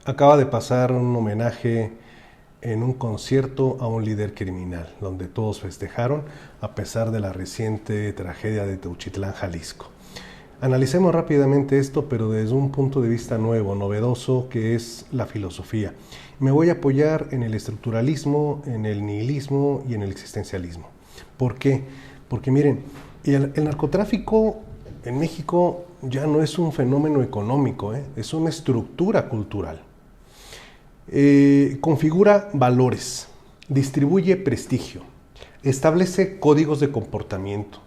Acaba de pasar un homenaje en un concierto a un líder criminal, donde todos festejaron a pesar de la reciente tragedia de Teuchitlán, Jalisco. Analicemos rápidamente esto, pero desde un punto de vista nuevo, novedoso, que es la filosofía. Me voy a apoyar en el estructuralismo, en el nihilismo y en el existencialismo. ¿Por qué? Porque miren, el narcotráfico en México ya no es un fenómeno económico, es una estructura cultural. Configura valores, distribuye prestigio, establece códigos de comportamiento,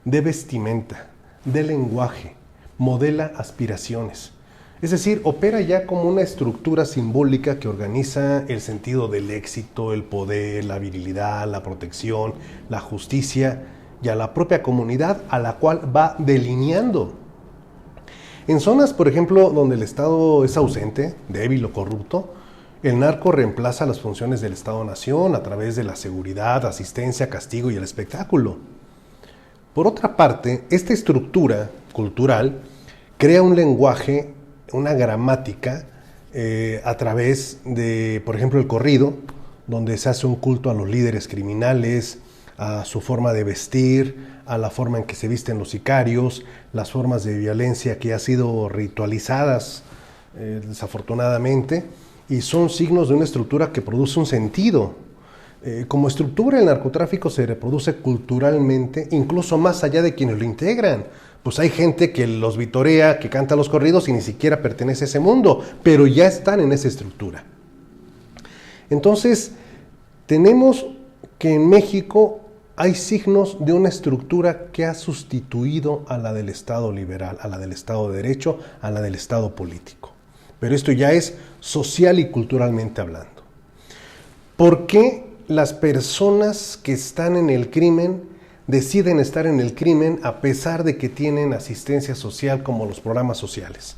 de vestimenta, de lenguaje, modela aspiraciones. Es decir, opera ya como una estructura simbólica que organiza el sentido del éxito, el poder, la virilidad, la protección, la justicia y a la propia comunidad a la cual va delineando. En zonas, por ejemplo, donde el Estado es ausente, débil o corrupto, el narco reemplaza las funciones del Estado-Nación a través de la seguridad, asistencia, castigo y el espectáculo. Por otra parte, esta estructura cultural crea un lenguaje, una gramática, a través de, por ejemplo, el corrido, donde se hace un culto a los líderes criminales, a su forma de vestir, a la forma en que se visten los sicarios, las formas de violencia que han sido ritualizadas, desafortunadamente, y son signos de una estructura que produce un sentido. Como estructura, el narcotráfico se reproduce culturalmente, incluso más allá de quienes lo integran. Pues hay gente que los vitorea, que canta los corridos y ni siquiera pertenece a ese mundo, pero ya están en esa estructura. Entonces, tenemos que en México hay signos de una estructura que ha sustituido a la del Estado liberal, a la del Estado de Derecho, a la del Estado político. Pero esto ya es social y culturalmente hablando. ¿Por qué las personas que están en el crimen deciden estar en el crimen a pesar de que tienen asistencia social como los programas sociales?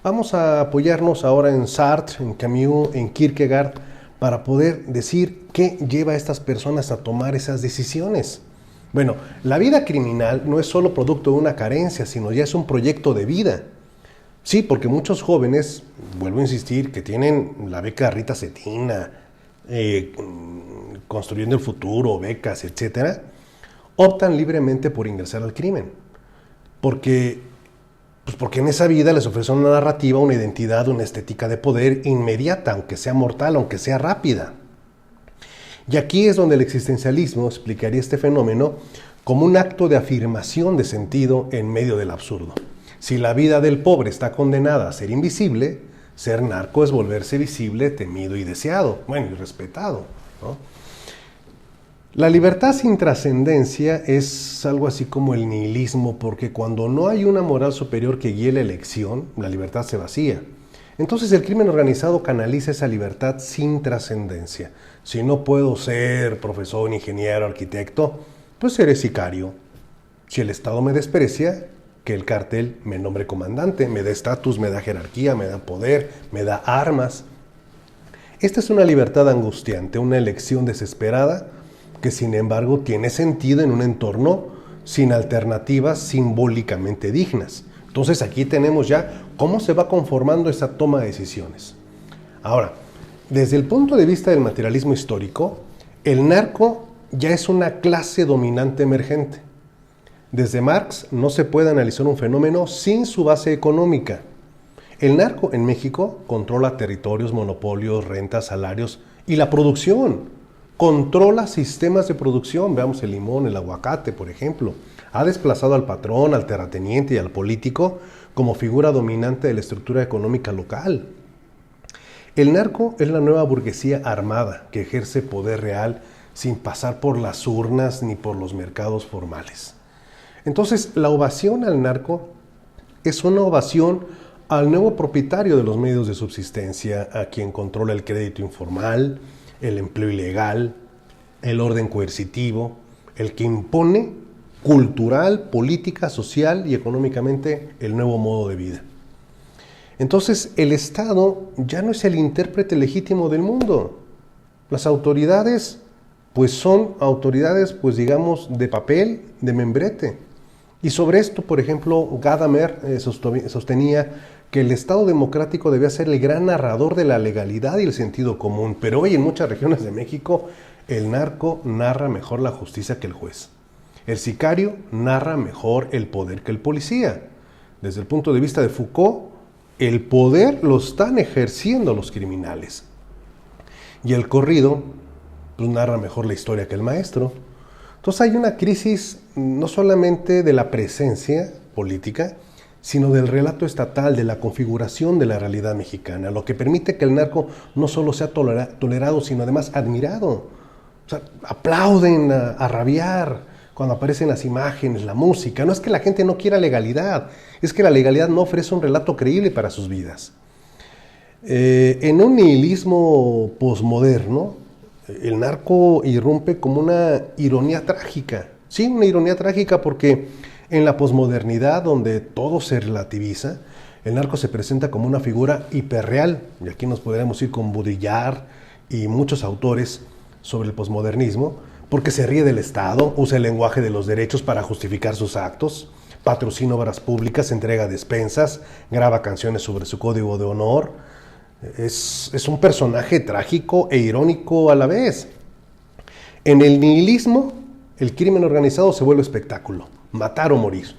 Vamos a apoyarnos ahora en Sartre, en Camus, en Kierkegaard, para poder decir qué lleva a estas personas a tomar esas decisiones. Bueno, la vida criminal no es solo producto de una carencia, sino ya es un proyecto de vida. Sí, porque muchos jóvenes, vuelvo a insistir, que tienen la beca Rita Cetina, Construyendo el Futuro, becas, etcétera, optan libremente por ingresar al crimen. Porque en esa vida les ofrecen una narrativa, una identidad, una estética de poder inmediata, aunque sea mortal, aunque sea rápida. Y aquí es donde el existencialismo explicaría este fenómeno como un acto de afirmación de sentido en medio del absurdo. Si la vida del pobre está condenada a ser invisible, ser narco es volverse visible, temido y deseado, bueno, y respetado, ¿no? La libertad sin trascendencia es algo así como el nihilismo, porque cuando no hay una moral superior que guíe la elección, la libertad se vacía. Entonces el crimen organizado canaliza esa libertad sin trascendencia. Si no puedo ser profesor, ingeniero, arquitecto, pues seré sicario. Si el Estado me desprecia, que el cártel me nombre comandante, me da estatus, me da jerarquía, me da poder, me da armas. Esta es una libertad angustiante, una elección desesperada, que sin embargo tiene sentido en un entorno sin alternativas simbólicamente dignas. Entonces aquí tenemos ya cómo se va conformando esa toma de decisiones. Ahora, desde el punto de vista del materialismo histórico, el narco ya es una clase dominante emergente. Desde Marx no se puede analizar un fenómeno sin su base económica. El narco en México controla territorios, monopolios, rentas, salarios y la producción. Controla sistemas de producción, veamos el limón, el aguacate, por ejemplo. Ha desplazado al patrón, al terrateniente y al político como figura dominante de la estructura económica local. El narco es la nueva burguesía armada que ejerce poder real sin pasar por las urnas ni por los mercados formales. Entonces, la ovación al narco es una ovación al nuevo propietario de los medios de subsistencia, a quien controla el crédito informal, el empleo ilegal, el orden coercitivo, el que impone cultural, política, social y económicamente el nuevo modo de vida. Entonces, el Estado ya no es el intérprete legítimo del mundo. Las autoridades, pues son autoridades, pues digamos, de papel, de membrete. Y sobre esto, por ejemplo, Gadamer sostenía que el Estado democrático debía ser el gran narrador de la legalidad y el sentido común, pero hoy en muchas regiones de México el narco narra mejor la justicia que el juez. El sicario narra mejor el poder que el policía. Desde el punto de vista de Foucault, el poder lo están ejerciendo los criminales. Y el corrido pues, narra mejor la historia que el maestro. Entonces hay una crisis no solamente de la presencia política, sino del relato estatal, de la configuración de la realidad mexicana, lo que permite que el narco no solo sea tolerado, sino además admirado. O sea, aplauden a rabiar cuando aparecen las imágenes, la música. No es que la gente no quiera legalidad, es que la legalidad no ofrece un relato creíble para sus vidas. En un nihilismo posmoderno, el narco irrumpe como una ironía trágica. Sí, una ironía trágica porque en la posmodernidad, donde todo se relativiza, el narco se presenta como una figura hiperreal. Y aquí nos podríamos ir con Baudrillard y muchos autores sobre el posmodernismo, porque se ríe del Estado, usa el lenguaje de los derechos para justificar sus actos, patrocina obras públicas, entrega despensas, graba canciones sobre su código de honor. Es un personaje trágico e irónico a la vez. En el nihilismo, el crimen organizado se vuelve espectáculo, matar o morir,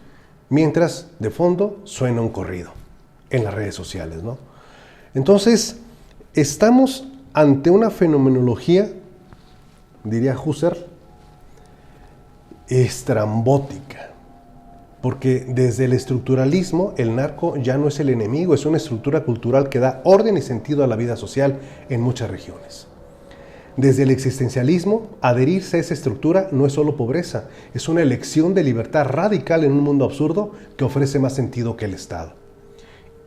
mientras de fondo suena un corrido en las redes sociales, ¿no? Entonces, estamos ante una fenomenología, diría Husserl, estrambótica, porque desde el estructuralismo el narco ya no es el enemigo, es una estructura cultural que da orden y sentido a la vida social en muchas regiones. Desde el existencialismo, adherirse a esa estructura no es solo pobreza, es una elección de libertad radical en un mundo absurdo que ofrece más sentido que el Estado.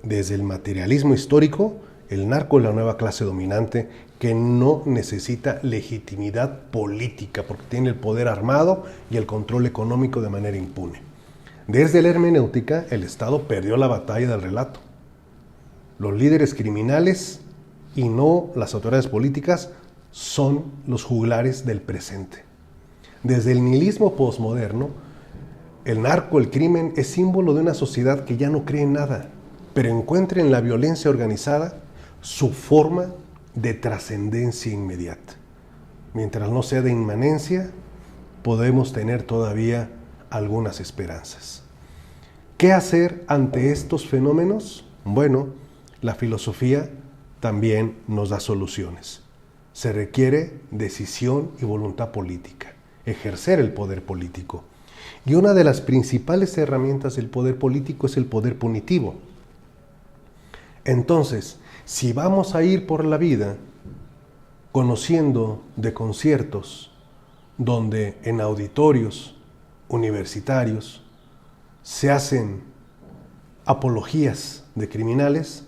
Desde el materialismo histórico, el narco es la nueva clase dominante que no necesita legitimidad política porque tiene el poder armado y el control económico de manera impune. Desde la hermenéutica, el Estado perdió la batalla del relato. Los líderes criminales y no las autoridades políticas son los juglares del presente. Desde el nihilismo posmoderno, el narco, el crimen, es símbolo de una sociedad que ya no cree en nada, pero encuentra en la violencia organizada su forma de trascendencia inmediata. Mientras no sea de inmanencia, podemos tener todavía algunas esperanzas. ¿Qué hacer ante estos fenómenos? Bueno, la filosofía también nos da soluciones. Se requiere decisión y voluntad política, ejercer el poder político. Y una de las principales herramientas del poder político es el poder punitivo. Entonces, si vamos a ir por la vida conociendo de conciertos donde en auditorios universitarios se hacen apologías de criminales,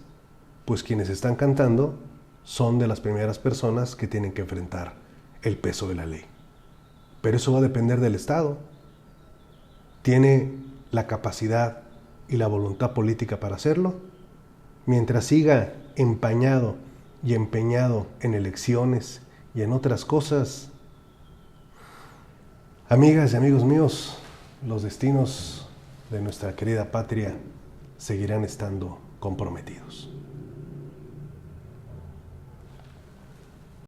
pues quienes están cantando son de las primeras personas que tienen que enfrentar el peso de la ley. Pero eso va a depender del Estado. ¿Tiene la capacidad y la voluntad política para hacerlo? Mientras siga empañado y empeñado en elecciones y en otras cosas, amigas y amigos míos, los destinos de nuestra querida patria seguirán estando comprometidos.